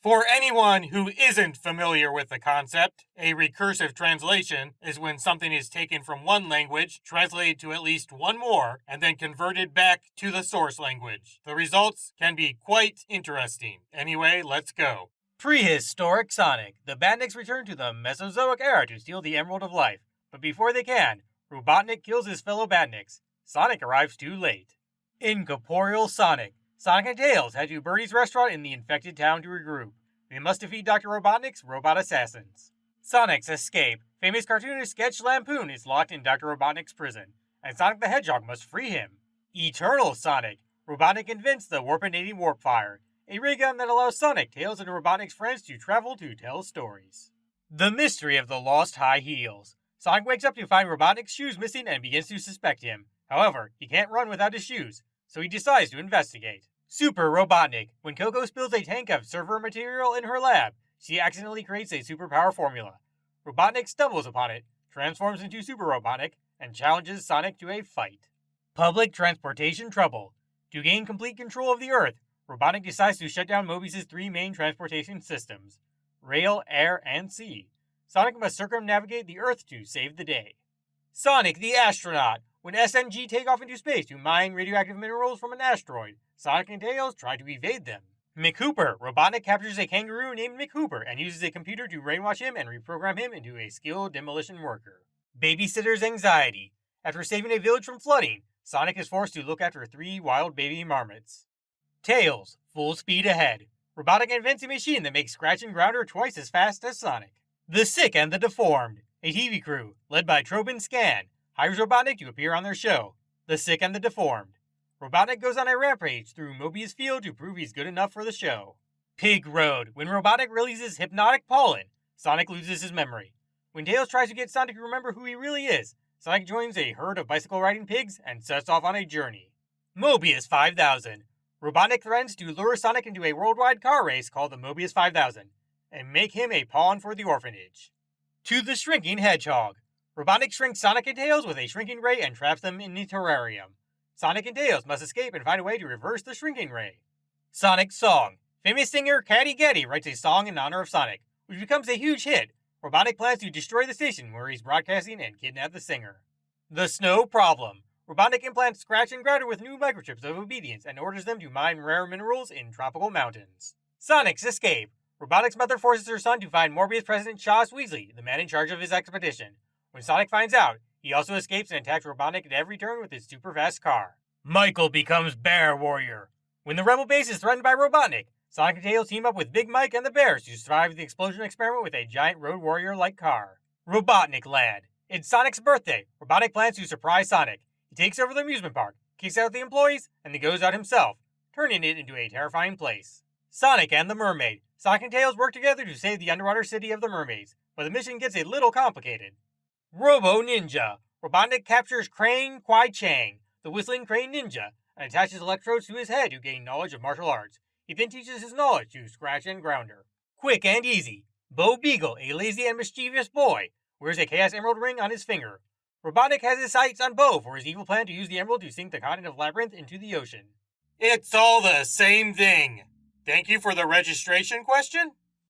For anyone who isn't familiar with the concept, a recursive translation is when something is taken from one language, translated to at least one more, and then converted back to the source language. The results can be quite interesting. Anyway, let's go. Prehistoric Sonic. The Batniks return to the Mesozoic era to steal the Emerald of Life. But before they can, Robotnik kills his fellow Batniks. Sonic arrives too late. Incorporeal Sonic. Sonic and Tails head to Birdie's restaurant in the infected town to regroup. They must defeat Dr. Robotnik's robot assassins. Sonic's escape. Famous cartoonist Sketch Lampoon is locked in Dr. Robotnik's prison, and Sonic the Hedgehog must free him. Eternal Sonic. Robotnik invents the Warpinating Warp Fire, a ray gun that allows Sonic, Tails, and Robotnik's friends to travel to tell stories. The Mystery of the Lost High Heels. Sonic wakes up to find Robotnik's shoes missing and begins to suspect him. However, he can't run without his shoes, so he decides to investigate. Super Robotnik. When Coco spills a tank of server material in her lab, she accidentally creates a superpower formula. Robotnik stumbles upon it, transforms into Super Robotnik, and challenges Sonic to a fight. Public transportation trouble. To gain complete control of the Earth, Robotnik decides to shut down Mobius' three main transportation systems: rail, air, and sea. Sonic must circumnavigate the Earth to save the day. Sonic the Astronaut. When SMG take off into space to mine radioactive minerals from an asteroid, Sonic and Tails try to evade them. McHooper. Robotnik captures a kangaroo named McHooper and uses a computer to brainwash him and reprogram him into a skilled demolition worker. Babysitter's Anxiety. After saving a village from flooding, Sonic is forced to look after 3 wild baby marmots. Tails. Full speed ahead. Robotnik invents a machine that makes Scratch and Grounder twice as fast as Sonic. The Sick and the Deformed. A TV crew, led by Trobe Scan, hires Robotnik to appear on their show, The Sick and the Deformed. Robotnik goes on a rampage through Mobius Field to prove he's good enough for the show. Pig Road. When Robotnik releases hypnotic pollen, Sonic loses his memory. When Tails tries to get Sonic to remember who he really is, Sonic joins a herd of bicycle-riding pigs and sets off on a journey. Mobius 5000. Robotnik threatens to lure Sonic into a worldwide car race called the Mobius 5000 and make him a pawn for the orphanage. To the Shrinking Hedgehog. Robotnik shrinks Sonic and Tails with a shrinking ray and traps them in a terrarium. Sonic and Tails must escape and find a way to reverse the shrinking ray. Sonic's Song. Famous singer Caddy Gaddy writes a song in honor of Sonic, which becomes a huge hit. Robotnik plans to destroy the station where he's broadcasting and kidnap the singer. The Snow Problem. Robotnik implants Scratch and Grounder with new microchips of obedience and orders them to mine rare minerals in tropical mountains. Sonic's Escape. Robotnik's mother forces her son to find Morbius President Chas Weasley, the man in charge of his expedition. When Sonic finds out, he also escapes and attacks Robotnik at every turn with his super fast car. Michael becomes Bear Warrior. When the Rebel base is threatened by Robotnik, Sonic and Tails team up with Big Mike and the Bears to survive the explosion experiment with a giant Road Warrior-like car. Robotnik Land. It's Sonic's birthday. Robotnik plans to surprise Sonic. He takes over the amusement park, kicks out the employees, and then goes out himself, turning it into a terrifying place. Sonic and the Mermaid. Sonic and Tails work together to save the underwater city of the mermaids, but the mission gets a little complicated. Robo Ninja. Robotnik captures Crane Kwai Chang, the whistling crane ninja, and attaches electrodes to his head to gain knowledge of martial arts. He then teaches his knowledge to Scratch and Grounder. Quick and Easy. Bo Beagle, a lazy and mischievous boy, wears a Chaos Emerald ring on his finger. Robotnik has his sights on Bo for his evil plan to use the emerald to sink the continent of Labyrinth into the ocean. It's all the same thing. Thank you for the registration question.